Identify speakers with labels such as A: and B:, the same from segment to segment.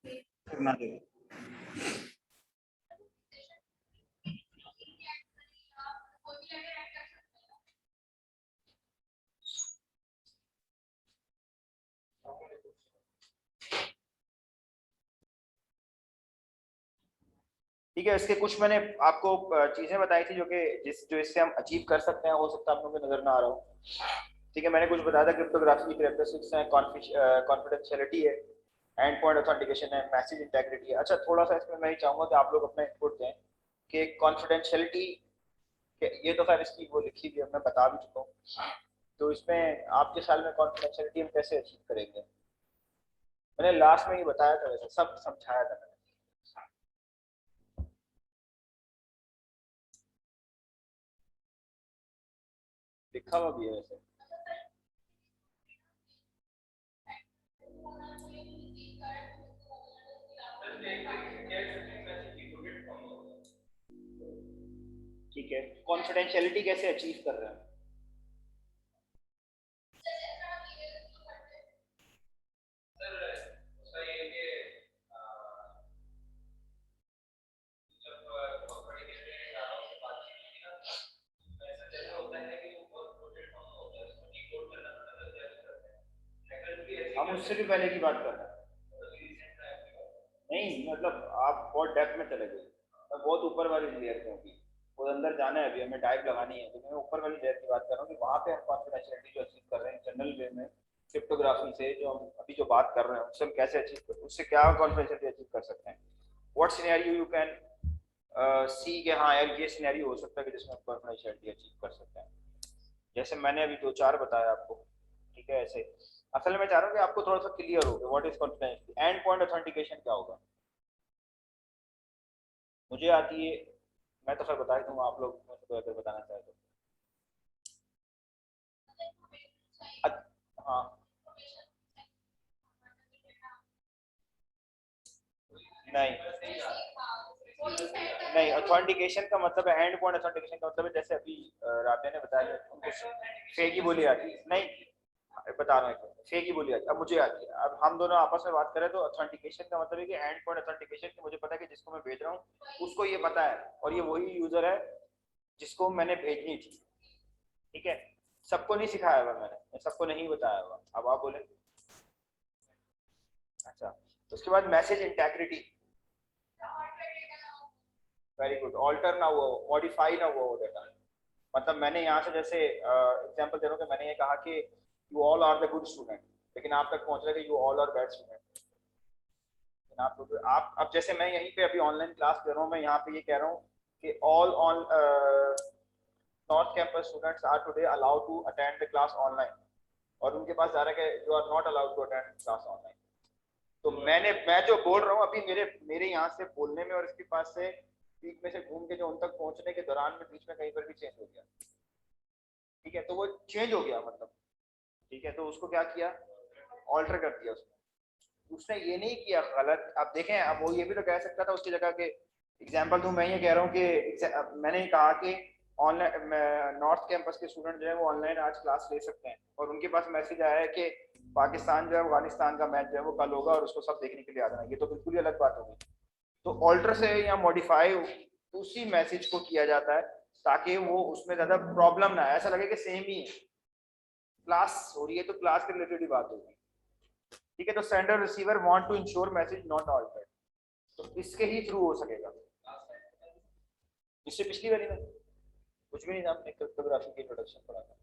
A: करना दे। ठीक है, इसके कुछ मैंने आपको चीजें बताई थी जो इससे हम अचीव कर सकते हैं। हो सकता है आप लोगों को नजर ना आ रहा हो। ठीक है, मैंने कुछ बताया था। क्रिप्टोग्राफी की कैरेक्टरिस्टिक्स हैं, कॉन्फिडेंशियलिटी है, एंड पॉइंट ऑथेंटिकेशन है, मैसेज इंटेग्रिटी है। अच्छा, थोड़ा सा इसमें मैं ये चाहूंगा कि आप लोग अपना इनपुट दें कि कॉन्फिडेंशियलिटी, ये तो खैर इसकी वो लिखी हुई है, मैं बता भी चुका हूँ। तो इसमें आपके ख्याल में कॉन्फिडेंशियलिटी हम कैसे अचीव करेंगे? मैंने लास्ट में ये बताया था, वैसे सब समझाया था मैंने। लिखा हुआ भी है वैसे। ठीक है, कॉन्फिडेंशियलिटी कैसे अचीव कर रहे हैं? हम उससे भी पहले की बात कर रहे हैं। नहीं मतलब आप बहुत डेप्थ में चले गए। मैं बहुत ऊपर वाली लेयर पे हूँ अभी। वो अंदर जाना है, अभी हमें डाइव लगानी है, तो मैं ऊपर वाली लेयर की बात कर रहा हूँ कि वहाँ पे हम कॉन्फिडेंशियलिटी जो अचीव कर रहे हैं जनरल वे में, क्रिप्टोग्राफी से जो हम अभी जो बात कर रहे हैं उससे हम कैसे अचीव कर, उससे क्या कॉन्फिडेंशियलिटी अचीव कर सकते हैं? What scenario you can see के हाँ यार ये सिनेरियो हो सकता है कि जिसमें हम कॉन्फिडेंशियलिटी अचीव कर सकते हैं। जैसे मैंने अभी दो चार बताया आपको। ठीक है, ऐसे असल में मैं चाह रहा हूँ कि आपको थोड़ा सा क्लियर हो what is confidentiality. And point authentication क्या होगा? मुझे आती है, मैं तो फिर बता ही दूंगा, आप लोग मुझे अगर बताना चाहे तो। हाँ, नहीं नहीं, ऑथेंटिकेशन का मतलब है, एंड पॉइंट ऑथेंटिकेशन का मतलब है जैसे अभी राबिया ने बताया उनको फेक ही बोली आती है। नहीं, बता रहा हूँ, फेक ही बोली आती है। अब मुझे आती है, अब हम दोनों आपस में बात करें तो ऑथेंटिकेशन का मतलब है कि एंड पॉइंट ऑथेंटिकेशन की मुझे पता है कि जिसको मैं भेज रहा हूँ उसको ये पता है, और ये वही यूजर है जिसको मैंने भेजनी थी। ठीक है, सबको नहीं सिखाया हुआ मैंने, सबको नहीं बताया हुआ। अब आप बोले। अच्छा, तो उसके बाद message integrity. Very good. Alter ना हुआ हो, मॉडिफाई ना हुआ हो डाटा। मतलब मैंने यहाँ से जैसे एग्जांपल दे रहा हूँ कि मैंने ये कहा कि you all are the good student, लेकिन आप तक पहुंच रहा है कि you all are bad student. आप अब जैसे मैं यहीं पे अभी ऑनलाइन क्लास ले रहा हूँ, मैं यहाँ पे ये कह रहा हूँ कि all on north campus students are today allowed to attend the class online, और उनके पास जा रहा है कि you are not allowed to attend class online. तो मैं जो बोल रहा हूँ अभी, मेरे मेरे यहाँ से बोलने में और इसके पास से पीक में से घूम के जो उन तक पहुंचने के दौरान में बीच में कहीं पर भी चेंज हो गया। ठीक है, तो वो चेंज हो गया मतलब। ठीक है, तो उसको क्या किया, ऑल्टर कर दिया उसने। उसने ये नहीं किया गलत। आप देखें, अब वो ये भी तो कह सकता था उसकी जगह के एग्जाम्पल दूं। मैं ये कह रहा हूँ कि मैंने कहा कि ऑनलाइन नॉर्थ कैंपस के स्टूडेंट जो है वो ऑनलाइन आज क्लास ले सकते हैं, और उनके पास मैसेज आया है कि पाकिस्तान जो है अफगानिस्तान का मैच जो है वो कल होगा और उसको सब देखने के लिए आ जाना। ये तो बिल्कुल ही अलग बात होगी। तो ऑल्टर से या मॉडिफाई उसी मैसेज को किया जाता है ताकि वो उसमें ज्यादा प्रॉब्लम ना आए, ऐसा लगे कि सेम ही है, क्लास हो रही है तो क्लास के रिलेटेड ही बात होगी। ठीक है, तो sender receiver want to ensure message not altered, तो इसके ही थ्रू हो सकेगा। इससे पिछली वाली में कुछ भी नहीं था, हमने क्रिप्टोग्राफी की इंट्रोडक्शन पढ़ा था।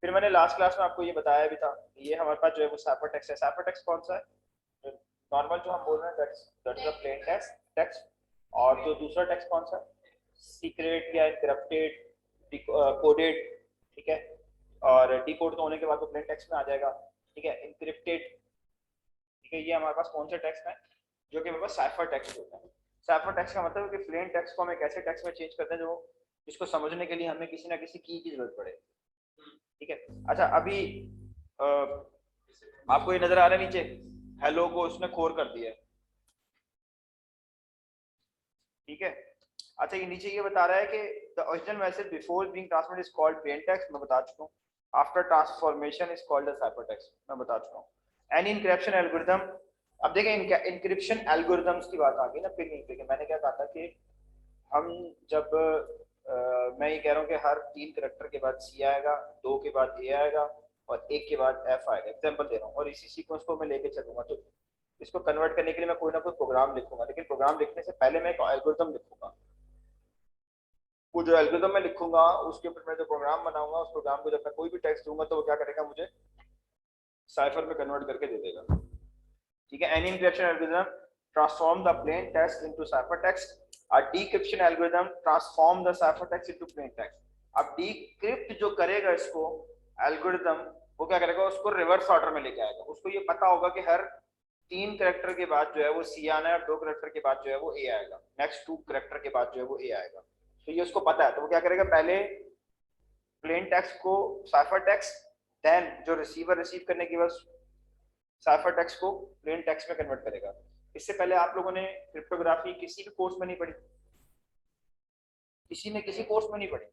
A: फिर मैंने लास्ट क्लास में आपको ये बताया भी था, ये हमारे पास जो है वो साइफर टेक्स्ट है। साइफर टेक्स्ट कौन सा है? नॉर्मल जो हम बोल रहे हैं that's the plain text text. और जो दूसरा टेक्स्ट कौन सा? सीक्रेट या एनक्रिप्टेड, कोडेड। ठीक है, और डिकोड तो होने के बाद वो प्लेन टेक्स्ट में आ जाएगा। ठीक है, एनक्रिप्टेड। ठीक है, ये हमारे पास कौन से टेक्स्ट है? जो कि हमारे पास साइफर टेक्स्ट होता है। साइफर टेक्स्ट का मतलब है कि प्लेन टेक्स्ट को हम एक ऐसे टेक्स्ट में चेंज करते हैं जो जिसको समझने के लिए हमें किसी ना किसी की जरूरत पड़े। ठीक है। अच्छा, अभी आ, आपको ये नजर आ रहा है नीचे, हेलो को उसने खोर कर दिया है। ठीक है। अच्छा, ये नीचे ये बता रहा है कि the original message before being transmitted is called plain text, मैं बता चुका हूँ। After transformation is called the cipher text, मैं बता चुका हूँ। एनी इनक्रिप्शन एल्गोरिथम, अब देखें इंक्रिप्शन एल्गोरिथम्स की बात आ गई ना फिर नहीं पे। मैंने क्या कहा था कि हम जब मैं ये कह रहा हूँ कि हर 3 करेक्टर के बाद सी आएगा, 2 के बाद ए आएगा और 1 के बाद एफ आएगा, एग्जाम्पल दे रहा हूँ, और इसी सीक्वेंस को मैं लेके चलूंगा। तो इसको कन्वर्ट करने के लिए मैं कोई ना कोई प्रोग्राम लिखूंगा, लेकिन प्रोग्राम लिखने से पहले मैं एक एल्गोरिथम लिखूंगा। वो जो एल्गोरिथम मैं लिखूंगा उसके ऊपर मैं जो प्रोग्राम बनाऊंगा, उस प्रोग्राम को जब मैं कोई भी टेक्स्ट दूंगा तो वो क्या करेगा, मुझे साइफर में कन्वर्ट करके दे देगा। ठीक है, any encryption algorithm transform the plain text into cipher text. A decryption algorithm transform the ciphertext into plain text। अब decrypt जो करेगा इसको एल्गोरिथम, वो क्या करेगा, उसको रिवर्स ऑर्डर में लेके आएगा। उसको ये पता होगा कि हर 3 करेक्टर के बाद जो है वो सी आना है और 2 करेक्टर के बाद जो है वो ए आएगा, नेक्स्ट 2 करेक्टर के बाद जो है वो ए आएगा। तो ये उसको पता है, तो वो क्या करेगा, पहले प्लेन टेक्स्ट को साइफर टेक्स्ट, देन जो रिसीवर रिसीव करने के बाद साइफर टेक्स्ट को प्लेन टेक्स्ट में कन्वर्ट करेगा। इससे पहले आप लोगों ने क्रिप्टोग्राफी किसी भी कोर्स में नहीं पढ़ी, किसी ने किसी कोर्स में नहीं पढ़ी,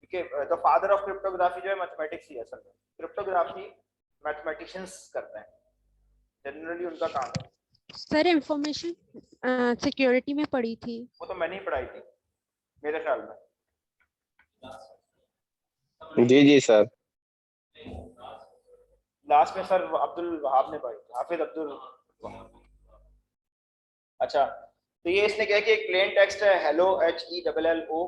A: क्योंकि द फादर ऑफ क्रिप्टोग्राफी जो है मैथमेटिक्स ही है। असल में क्रिप्टोग्राफी मैथमेटिशियंस करते हैं, जनरली उनका काम है।
B: सर इंफॉर्मेशन सिक्योरिटी में पढ़ी थी।
A: वो तो मैंने ही पढ़ाई थी मेरे ख्याल में।
C: जी जी सर।
A: लास्ट में सर अब्दुल वहाब ने पढ़ी, हाफिज अब्दुल वहाब। अच्छा, तो ये इसने क्या किया, एक प्लेन टेक्स्ट है हेलो HELLO,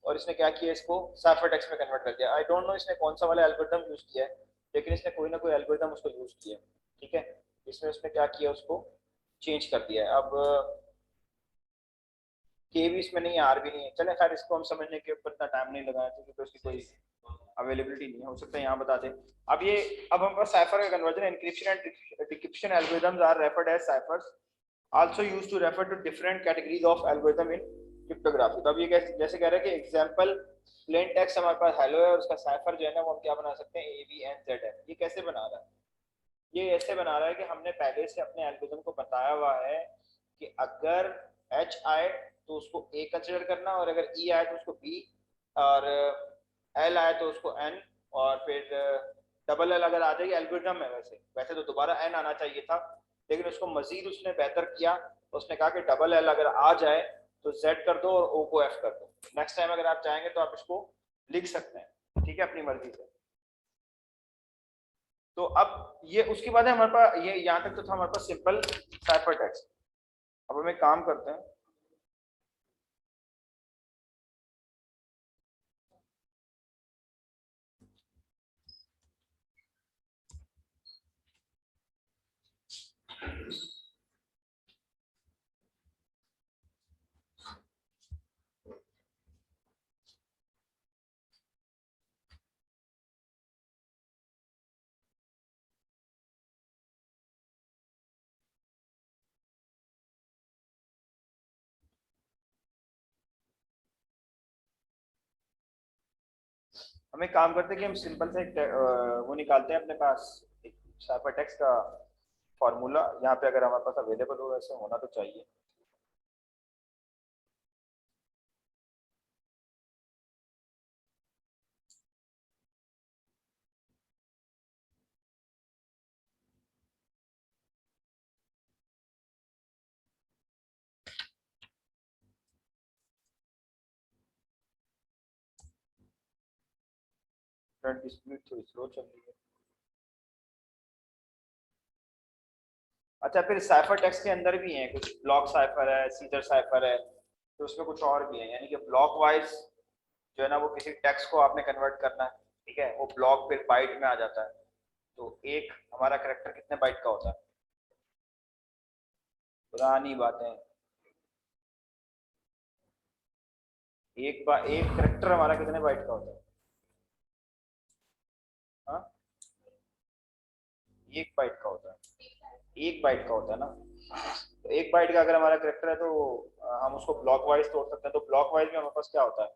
A: और इसने क्या किया, इसको साइफर टेक्स्ट में कन्वर्ट कर दिया। आई डोंट नो इसने कौन सा वाला एल्गोरिथम यूज किया है, लेकिन इसने कोई ना कोई एल्गोरिथम उसको यूज किया। ठीक है, इसमें उसने क्या किया, उसको चेंज कर दिया है। अब के भी इसमें नहीं है, आर भी नहीं है। चले खैर, इसको हम समझने के ऊपर इतना टाइम नहीं लगाया क्योंकि उसकी कोई अवेलेबिलिटी नहीं है, हो सकता है यहाँ बता दे। अब ये, अब हम पास साइफर का conversion, encryption and decryption algorithms are referred as ciphers, also used to refer to different categories of algorithm in cryptography. तो अब ये जैसे कह रहे हैं कि एग्जांपल प्लेन टेक्स्ट हमारे पास हेलो है और उसका साइफर जो है ना वो हम क्या बना सकते हैं, ABNZF। ये कैसे बना रहा है, ये ऐसे बना रहा है कि हमने पहले से अपने एल्गोरिथम को बताया हुआ है कि अगर H आए तो उसको A कंसिडर करना, और अगर E आए तो उसको B, और L आए तो उसको N, और फिर डबल L अगर आ जाएगी, एल्गोरिथम है वैसे वैसे तो दोबारा N आना चाहिए था, लेकिन उसको मजीद उसने बेहतर किया। उसने कहा कि डबल L अगर आ जाए तो Z कर दो और O को F कर दो। नेक्स्ट टाइम अगर आप चाहेंगे तो आप इसको लिख सकते हैं, ठीक है, अपनी मर्जी से। तो अब ये उसके बाद है हमारे पास, ये यहाँ तक तो था हमारे पास सिंपल साइफर टेक्स्ट। अब हम एक काम करते हैं, कि हम सिंपल से एक वो निकालते हैं अपने पास, एक साइफर टेक्स्ट का फॉर्मूला। यहाँ पे अगर हमारे पास अवेलेबल हो, वैसे होना तो चाहिए। फ्रंट की स्पीड थोड़ी स्लो चल रही है। अच्छा, फिर साइफर टेक्स्ट के अंदर भी हैं कुछ, ब्लॉक साइफर है, सीजर साइफर है, तो उसमें कुछ और भी है। यानी कि ब्लॉक वाइज जो है ना, वो किसी टेक्स्ट को आपने कन्वर्ट करना है, ठीक है, वो ब्लॉक फिर बाइट में आ जाता है। तो एक हमारा करेक्टर कितने बाइट का होता है, पुरानी बातें, एक करेक्टर हमारा कितने बाइट का होता है, हाँ, 1 बाइट का होता है, 1 बाइट का होता है ना। तो 1 बाइट का अगर हमारा करेक्टर है तो हम उसको ब्लॉक वाइज तोड़ सकते हैं। तो ब्लॉक वाइज में हमारे पास क्या होता है,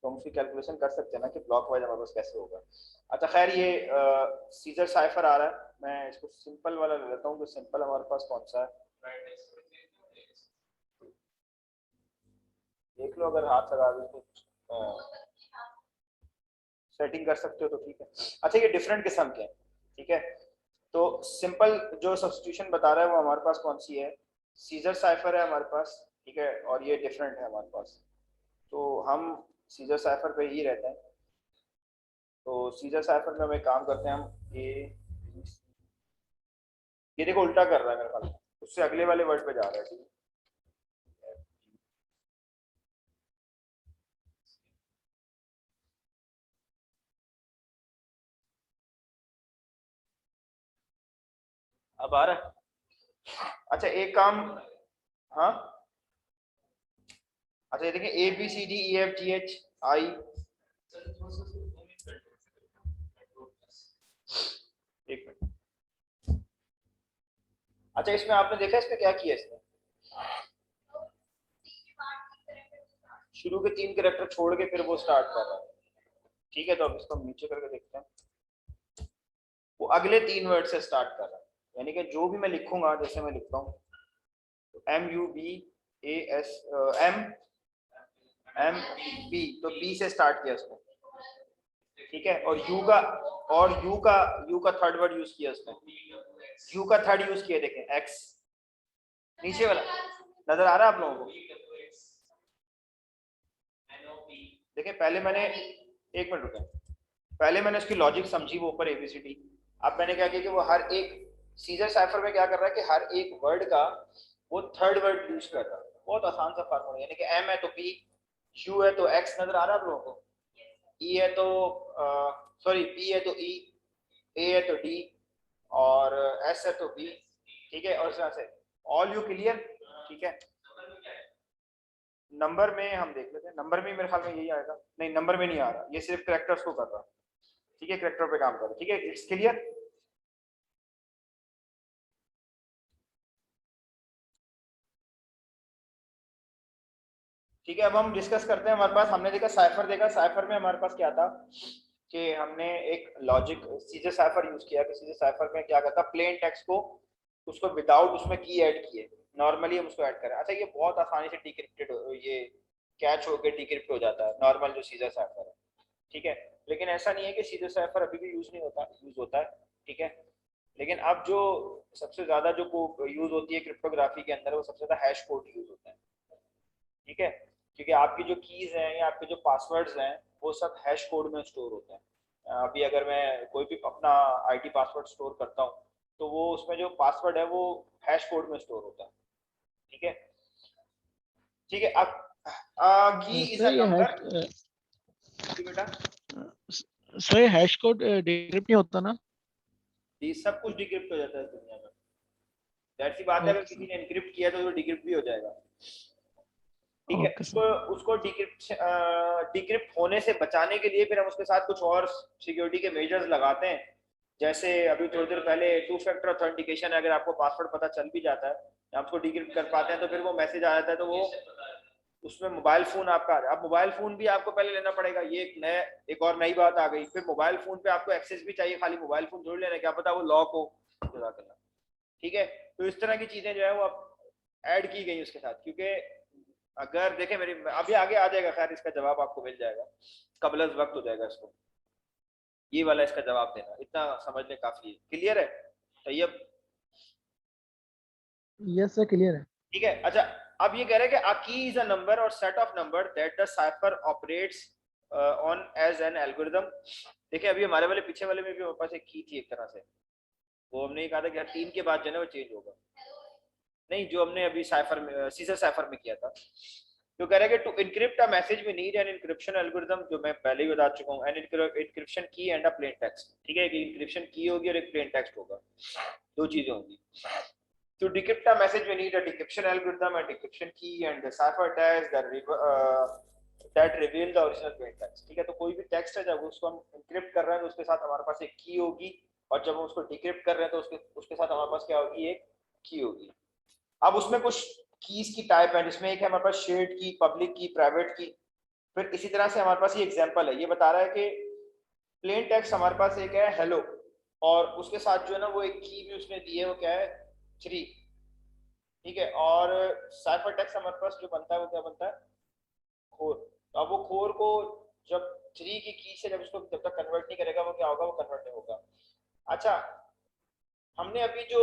A: तो हम उसकी कैलकुलेशन कर सकते हैं ना कि ब्लॉक वाइज हमारे पास कैसे होगा। अच्छा खैर, ये सीजर साइफर आ रहा है, मैं इसको सिंपल वाला ले लेता हूँ। तो सिंपल हमारे पास कौन सा है, देख लो अगर हाथ लगा दो तो। सेटिंग कर सकते हो तो ठीक है। अच्छा ये डिफरेंट किस्म के हैं, ठीक है। तो सिंपल जो सब्स्टिट्यूशन बता रहा है वो हमारे पास कौन सी है, सीजर साइफर है हमारे पास, ठीक है, और ये डिफरेंट है हमारे पास। तो हम सीजर साइफर पे ही रहते हैं। तो सीजर साइफर में हम एक काम करते हैं, हम ये देखो उल्टा कर रहा है मेरे ख्याल में, उससे अगले वाले वर्ड पे जा रहा है, ठीक है। अब आ रहा है। अच्छा एक काम, हाँ अच्छा ये देखिए A B C D E F G H I, एक मिनट। अच्छा इसमें आपने देखा इसमें क्या किया, इसमें शुरू के 3 कैरेक्टर छोड़ के फिर वो स्टार्ट कर रहा है, ठीक है। तो अब इसको हम नीचे करके देखते हैं, वो अगले 3 वर्ड से स्टार्ट कर रहा है, यानी कि जो भी मैं लिखूंगा, जैसे मैं लिखता हूँ M U B A S M M B, तो बी से स्टार्ट किया उसने, ठीक है। और यू का थर्ड वर्ड यूज किया उसने, यू का थर्ड यूज किया, देखें एक्स नीचे वाला नजर आ रहा है आप लोगों को। देखें पहले मैंने, एक मिनट रुकें, पहले मैंने उसकी लॉजिक समझी, वो ऊपर एबीसीडी। अब मैंने क्या किया कि वो हर एक सीजर साइफर में क्या कर रहा है कि हर एक वर्ड का वो थर्ड वर्ड यूज कर रहा है। बहुत आसान सा फार्मूला, यानी कि एम है तो पी, यू है तो एक्स, नजर आ रहा है आप लोगों को, ई है तो सॉरी बी है तो ई, ए है तो डी, और एस है तो बी, ठीक है। और इस तरह से ऑल यू क्लियर, ठीक है। नंबर में हम देख लेते हैं, नंबर में मेरे ख्याल में यही आएगा, नहीं नंबर में नहीं आ रहा, ये सिर्फ कैरेक्टर्स को कर रहा है, ठीक है, कैरेक्टर पे काम कर रहा है, ठीक है। It's clear. ठीक है अब हम डिस्कस करते हैं। हमारे पास हमने देखा साइफर, देखा साइफर में हमारे पास क्या था कि हमने एक लॉजिक सीधे साइफर यूज किया कि सीधे साइफर में क्या करता, प्लेन टेक्स्ट को उसको विदाउट उसमें की ऐड किए, नॉर्मली हम उसको ऐड करें। अच्छा ये बहुत आसानी से डिक्रिप्टेड, ये कैच होकर डिक्रिप्ट हो जाता है नॉर्मल जो सीधे साइफर है, ठीक है। लेकिन ऐसा नहीं है कि सीधे साइफर अभी भी यूज नहीं होता, यूज होता है, ठीक है। लेकिन अब जो सबसे ज्यादा जो यूज होती है क्रिप्टोग्राफी के अंदर, वो सबसे ज्यादा हैश कोड यूज होता है, ठीक है। क्योंकि आपकी जो कीज हैं या आपके जो पासवर्ड्स हैं वो सब हैश कोड में स्टोर होते हैं। अभी अगर मैं कोई भी अपना आईटी पासवर्ड स्टोर करता हूँ तो वो उसमें जो पासवर्ड है वो हैश कोड में स्टोर होता है, ठीक है। ठीक है अब की इज
D: सर
A: अ
D: ये
A: नंबर,
D: हैश
A: जी बेटा,
D: सर ये हैश कोड डिक्रिप्ट नहीं होता ना?
A: ये सब कुछ डिक्रिप्ट हो जाता है इस दुनिया में। जाहिर सी बात है अगर
D: ओके
A: किसी
D: सर,
A: ने एनक्रिप्ट किया तो वो डिक्रिप्ट भी हो जाएगा, ठीक है।
D: ओके
A: उसको
D: सर,
A: उसको डिक्रिप्ट होने से बचाने के लिए फिर हम उसके साथ कुछ और सिक्योरिटी के मेजर्स लगाते हैं। जैसे अभी थोड़ी देर पहले 2 फैक्टर ऑथेंटिकेशन है, अगर आपको पासवर्ड पता चल भी जाता है, आप उसको डिक्रिप्ट कर पाते हैं तो फिर वो मैसेज आ जाता है, तो वो उसमें मोबाइल फोन आपका आ रहा है। अब मोबाइल फोन भी आपको पहले लेना पड़ेगा, ये एक और नई बात आ गई। फिर मोबाइल फोन पे आपको एक्सेस भी चाहिए, खाली मोबाइल फोन जोड़ लेना, क्या पता वो लॉक हो, ठीक है। तो इस तरह की चीजें जो है वो अब ऐड की गई उसके साथ, क्योंकि अगर देखें मेरी अभी आगे आ जाएगा, खैर इसका जवाब आपको मिल जाएगा, कबल वक्त हो जाएगा इसको, ये वाला इसका जवाब देना, इतना समझ लें काफी है। क्लियर है? तैयब,
D: यस सर क्लियर है।
A: ठीक है। अच्छा अब ये कह रहे हैं कि a key is a number or set of number that the cipher operates on as an algorithm। देखिए अभी हमारे वाले पीछे वाले में भी हमारे पास एक की थी एक तरह से, वो हमने कहा था कि 3 के बाद जो है वो चेंज होगा, नहीं जो हमने अभी साइफर में सीजर साइफर में किया था। तो कह रहे हैं कि to encrypt a message we need an encryption algorithm, जो मैं पहले ही बता चुका हूं, an encryption key and a plain text, ठीक है। कि इनक्रिप्शन की होगी और एक प्लेन टेक्स्ट होगा, दो चीजें होंगी। To decrypt a message, we need a decryption algorithm, a decryption key, and the cipher tags that reveal the original plain text, ठीक है। तो कोई भी टेक्स्ट है जब उसको हम इनक्रिप्ट कर रहे हैं तो उसके साथ हमारे पास एक की होगी, और जब हम उसको डिक्रिप्ट कर रहे हैं तो उसके साथ हमारे पास क्या होगी, एक की होगी। अब उसमें कुछ कीज की टाइप है, जिसमें एक है हमारे पास शेयर्ड की, पब्लिक की, प्राइवेट की। फिर इसी तरह से हमारे पास ये एग्जांपल है, ये बता रहा है कि प्लेन टेक्स्ट हमारे पास एक है हेलो, और उसके साथ जो है ना वो एक की भी उसने दी है, वो क्या है 3, ठीक है। और साइफर टेक्स्ट हमारे पास जो बनता है वो क्या बनता है, खोर। तो अब वो खोर को जब 3 की की से जब तक कन्वर्ट नहीं करेगा वो क्या होगा, वो कन्वर्ट नहीं होगा। अच्छा, हमने अभी जो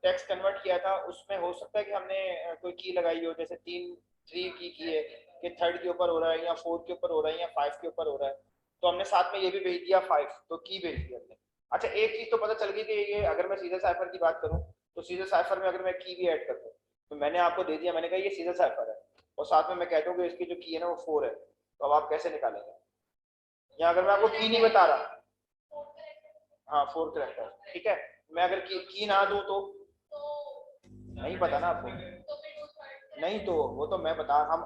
A: टेक्स्ट कन्वर्ट किया था उसमें हो सकता है कि हमने कोई की लगाई हो, जैसे 3 की है कि 3rd के ऊपर हो रहा है या 4 के ऊपर हो रहा है या 5 के ऊपर हो रहा है, तो हमने साथ में ये भी भेज दिया 5, तो की भेज दिया हमने। अच्छा, एक चीज तो पता चल गई कि ये अगर मैं सीजर साइफर की बात करूं तो सीजर साइफर में अगर मैं की भी ऐड कर दूं तो मैंने आपको दे दिया, मैंने कहा ये सीजर साइफर है और साथ में मैं कह दूं कि इसकी जो की है ना वो 4 है, तो अब आप कैसे निकालेंगे? या अगर मैं आपको की नहीं बता रहा, हाँ 4 करेक्टर, ठीक है, मैं अगर की ना दूं तो नहीं पता ना आपको, नहीं तो वो तो मैं बता, हम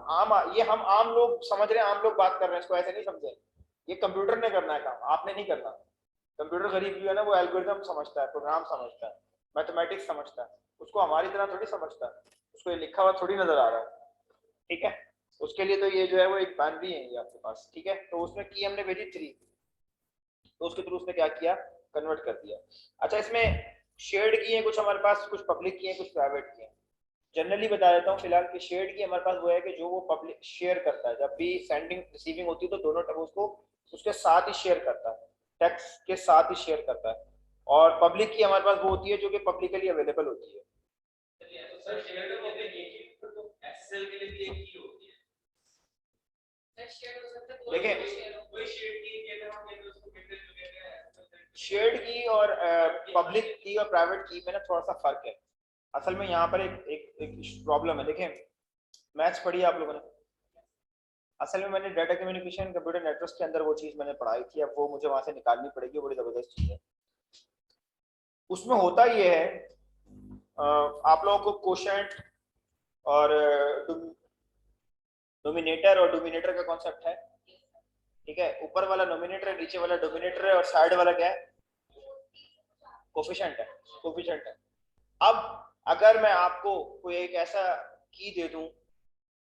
A: आम लोग समझ रहे हैं, आम लोग बात कर रहे हैं, इसको ऐसे नहीं समझे, ये कंप्यूटर ने करना है काम, आपने नहीं करना। कंप्यूटर गरीब जो है ना वो एल्गोरिथम समझता है, प्रोग्राम समझता है, मैथमेटिक्स समझता है, उसको हमारी तरह थोड़ी समझता है, उसको ये लिखा हुआ थोड़ी नजर आ रहा है, ठीक है। उसके लिए तो ये जो है वो एक बाइनरी है ये आपके पास, ठीक है। तो उसमें की हमने भेजी 3, तो उसके थ्रू उसने क्या किया, कन्वर्ट कर दिया। अच्छा, इसमें शेयर्ड की है कुछ हमारे पास, कुछ पब्लिक की है, कुछ प्राइवेट की है। जनरली बता देता हूँ फिलहाल कि शेयर्ड की हमारे पास वो है कि जो वो पब्लिक शेयर करता है, जब भी सेंडिंग रिसीविंग होती है तो दोनों उसको उसके साथ ही शेयर करता है, टेक्स्ट के साथ ही शेयर करता है। और पब्लिक की हमारे पास वो होती है जो कि पब्लिकली अवेलेबल होती है। देखिए, शेयर्ड की और पब्लिक की और प्राइवेट की में ना थोड़ा सा फर्क है। असल में यहाँ पर एक प्रॉब्लम है। देखें, मैथ्स पढ़ी आप लोगों ने, असल में मैंने डाटा कम्युनिकेशन कंप्यूटर नेटवर्क के अंदर वो चीज मैंने पढ़ाई थी, अब वो मुझे वहां से निकालनी पड़ेगी, बड़ी जबरदस्त चीज है। उसमें होता ये है, आप लोगों को कोशेंट और डोमिनेटर और डोमिनेटर का कॉन्सेप्ट है, ठीक है। ऊपर वाला नोमिनेटर है, नीचे वाला डोमिनेटर है और साइड वाला क्या है, कोफिशिएंट है, कोफिशिएंट है। अब अगर मैं आपको कोई एक ऐसा की दे दूं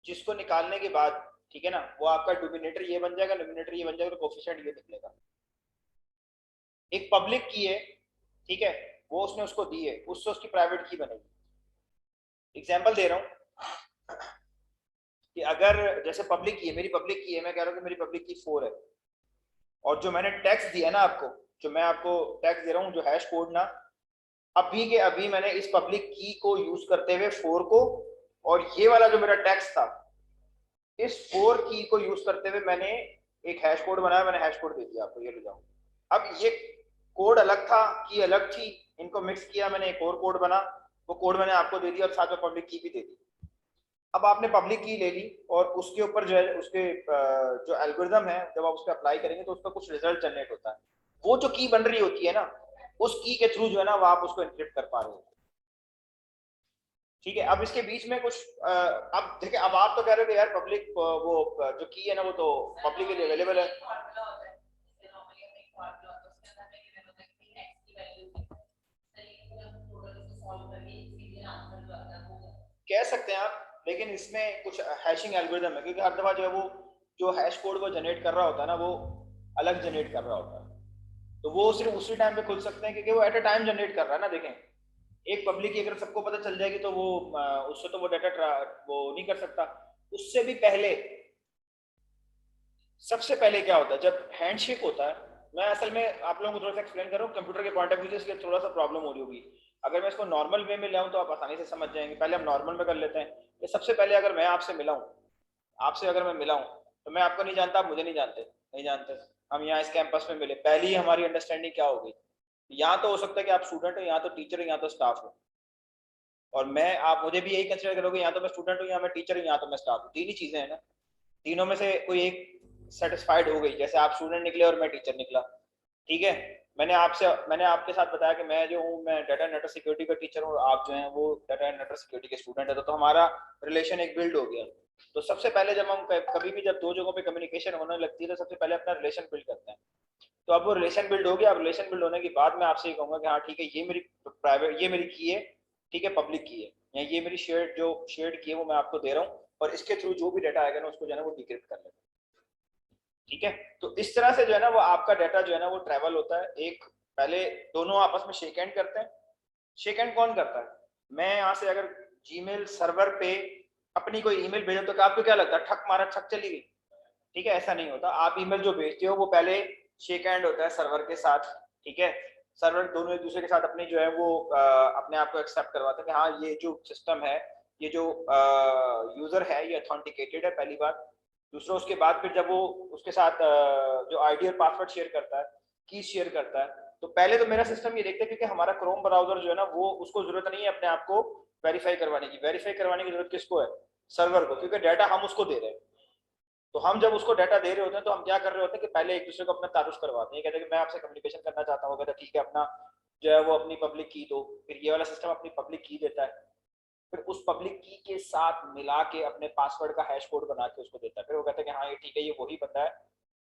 A: जिसको निकालने के बाद, ठीक है ना, वो आपका डोमिनेटर ये बन जाएगा, नोमिनेटर ये बन जाएगा, तो कोफिशिएंट ये निकलेगा। एक पब्लिक की है, ठीक है, वो उसने उसको दी है, उससे उसकी प्राइवेट की बनेगी। एग्जांपल दे रहा हूं कि अगर जैसे पब्लिक की है, मेरी पब्लिक की है, मैं कह रहा हूं कि मेरी पब्लिक की 4 है, और जो मैंने टैक्स दिया ना आपको, जो मैं आपको टैक्स दे रहा हूँ, जो हैश कोड ना, अभी के अभी मैंने इस पब्लिक की को यूज करते हुए 4 को, और ये वाला जो मेरा टैक्स था, इस 4 की को यूज करते हुए मैंने एक हैश कोड बनाया, मैंने हैश कोड दे दिया आपको, ये ले जाओ। अब ये कोड अलग था, की अलग थी, इनको मिक्स किया, मैंने एक और कोड बना, वो कोड मैंने आपको दे दिया और साथ में पब्लिक की भी दे दी। अब आपने पब्लिक की ले ली और उसके ऊपर जो है उसके जो एल्गोरिथम है, जब आप उस पर अप्लाई करेंगे तो उसका कुछ रिजल्ट जनरेट होता है। वो जो की बन रही होती है ना, उस की के थ्रू जो है ना वो आप उसको एनक्रिप्ट कर पा रहे हो, ठीक है। अब इसके बीच में कुछ अब देखिए, अब आप तो कह रहे हो यार पब्लिक वो जो की है ना वो तो पब्लिकली अवेलेबल है, कह सकते हैं आप, लेकिन इसमें कुछ हैशिंग एल्गोरिथम है, क्योंकि हर दफा जो है वो जो हैश कोड वो जनरेट कर रहा होता है ना, वो अलग जनरेट कर रहा होता है, तो वो सिर्फ उसी टाइम पे खुल सकते हैं क्योंकि वो एट अ टाइम जनरेट कर रहा है ना। देखें, एक पब्लिक की अगर सबको पता चल जाएगी तो वो उससे तो वो डाटा वो नहीं कर सकता। उससे भी पहले, सबसे पहले क्या होता है जब हैंडशेक होता है, मैं असल में आप लोगों को थोड़ा सा एक्सप्लेन कर रहा हूँ कंप्यूटर के पॉइंट ऑफ व्यू से, इसलिए थोड़ा सा प्रॉब्लम हो रही होगी। अगर मैं इसको नॉर्मल वे में लाऊं तो आप आसानी से समझ जाएंगे। पहले हम नॉर्मल में कर लेते हैं कि सबसे पहले अगर मैं आपसे मिला हूं, आपसे अगर मैं मिला हूं तो मैं आपको नहीं जानता, आप मुझे नहीं जानते, नहीं जानते, हम यहाँ इस कैंपस में मिले, पहली हमारी अंडरस्टैंडिंग क्या हो गई, यहाँ तो हो सकता है कि आप स्टूडेंट हो, यहाँ तो टीचर हो, यहाँ तो स्टाफ हो, और मैं आप मुझे भी यही कंसिडर करोगे, यहाँ तो मैं स्टूडेंट हूँ, यहाँ मैं टीचर हूँ, यहाँ तो मैं स्टाफ हूँ, तीन ही चीजें हैं ना, तीनों में से कोई एक सेटिस्फाइड हो गई, जैसे आप स्टूडेंट निकले और मैं टीचर निकला, ठीक है। मैंने आपके साथ बताया कि मैं जो हूँ मैं डाटा नेटवर्क सिक्योरिटी का टीचर हूँ, और आप जो हैं वो डाटा नेटवर्क सिक्योरिटी के स्टूडेंट है, तो हमारा रिलेशन एक बिल्ड हो गया। तो सबसे पहले जब हम कभी भी जब दो जगहों पे कम्युनिकेशन होने लगती है तो सबसे पहले अपना रिलेशन बिल्ड करते हैं। तो अब वो रिलेशन बिल्ड हो गया, अब रिलेशन बिल्ड होने के बाद मैं आपसे ये कहूंगा कि हाँ ठीक है, ये मेरी प्राइवेट, ये मेरी की है, ठीक है, पब्लिक की है, या ये मेरी शेयर्ड की है, वो मैं आपको दे रहा हूँ, और इसके थ्रू जो भी डाटा आएगा ना उसको जो है ना वो डिक्रिप्ट कर लेगा, ठीक है। तो इस तरह से जो है ना वो आपका डाटा जो है ना वो ट्रैवल होता है। एक पहले दोनों आपस में शेक हैंड करते हैं। शेक हैंड कौन करता है? मैं यहाँ से अगर जीमेल सर्वर पे अपनी कोई ईमेल भेजा तो आपको क्या लगता है, ठक मारा ठक चली गई, ठीक है, ऐसा नहीं होता। आप ईमेल जो भेजते हो वो पहले शेक हैंड होता है सर्वर के साथ, ठीक है, सर्वर दोनों एक दूसरे के साथ अपनी जो है वो अपने आप को एक्सेप्ट करवाते हैं कि हाँ ये जो सिस्टम है, ये जो यूजर है ये ऑथेंटिकेटेड है, पहली बात। दूसरा, उसके बाद फिर जब वो उसके साथ जो आईडी और पासवर्ड शेयर करता है, की शेयर करता है, तो पहले तो मेरा सिस्टम ये देखता है, क्योंकि हमारा क्रोम ब्राउजर जो है ना वो उसको जरूरत नहीं है अपने आप को वेरीफाई करवाने की। वेरीफाई करवाने की जरूरत किसको है? सर्वर को, क्योंकि डाटा हम उसको दे रहे हैं। तो हम जब उसको डाटा दे रहे होते हैं तो हम क्या कर रहे होते हैं कि पहले एक दूसरे को अपना तारुफ करवाते हैं, कहते हैं कि मैं आपसे कम्युनिकेशन करना चाहता हूँ, कहता है ठीक है, अपना जो है वो अपनी पब्लिक की दो। फिर ये वाला सिस्टम अपनी पब्लिक की देता है, फिर उस पब्लिक की के साथ मिला के अपने पासवर्ड का हैश कोड बना के उसको देता है। फिर वो कहता है कि हाँ ये ठीक है, ये वही बंदा है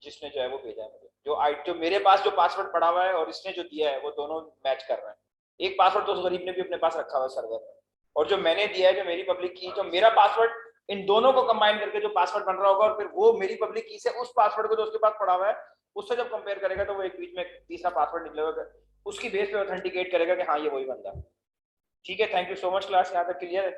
A: जिसने जो है वो भेजा है मुझे। जो मेरे पास जो पासवर्ड पड़ा हुआ है और इसने जो दिया है वो दोनों मैच कर रहे हैं। एक पासवर्ड तो उस गरीब ने भी अपने पास रखा हुआ है सर्वर में, और जो मैंने दिया है, जो मेरी पब्लिक की, जो मेरा पासवर्ड, इन दोनों को कंबाइन करके जो पासवर्ड बन रहा होगा, और फिर वो मेरी पब्लिक की से उस पासवर्ड को जो उसके पास पड़ा हुआ है उससे जब कंपेयर करेगा तो वो एक बीच में तीसरा पासवर्ड निकलेगा, उसकी बेस पे ऑथेंटिकेट करेगा कि हाँ ये वही बंदा। ठीक है, thank you so much class, यहाँ तक क्लियर है।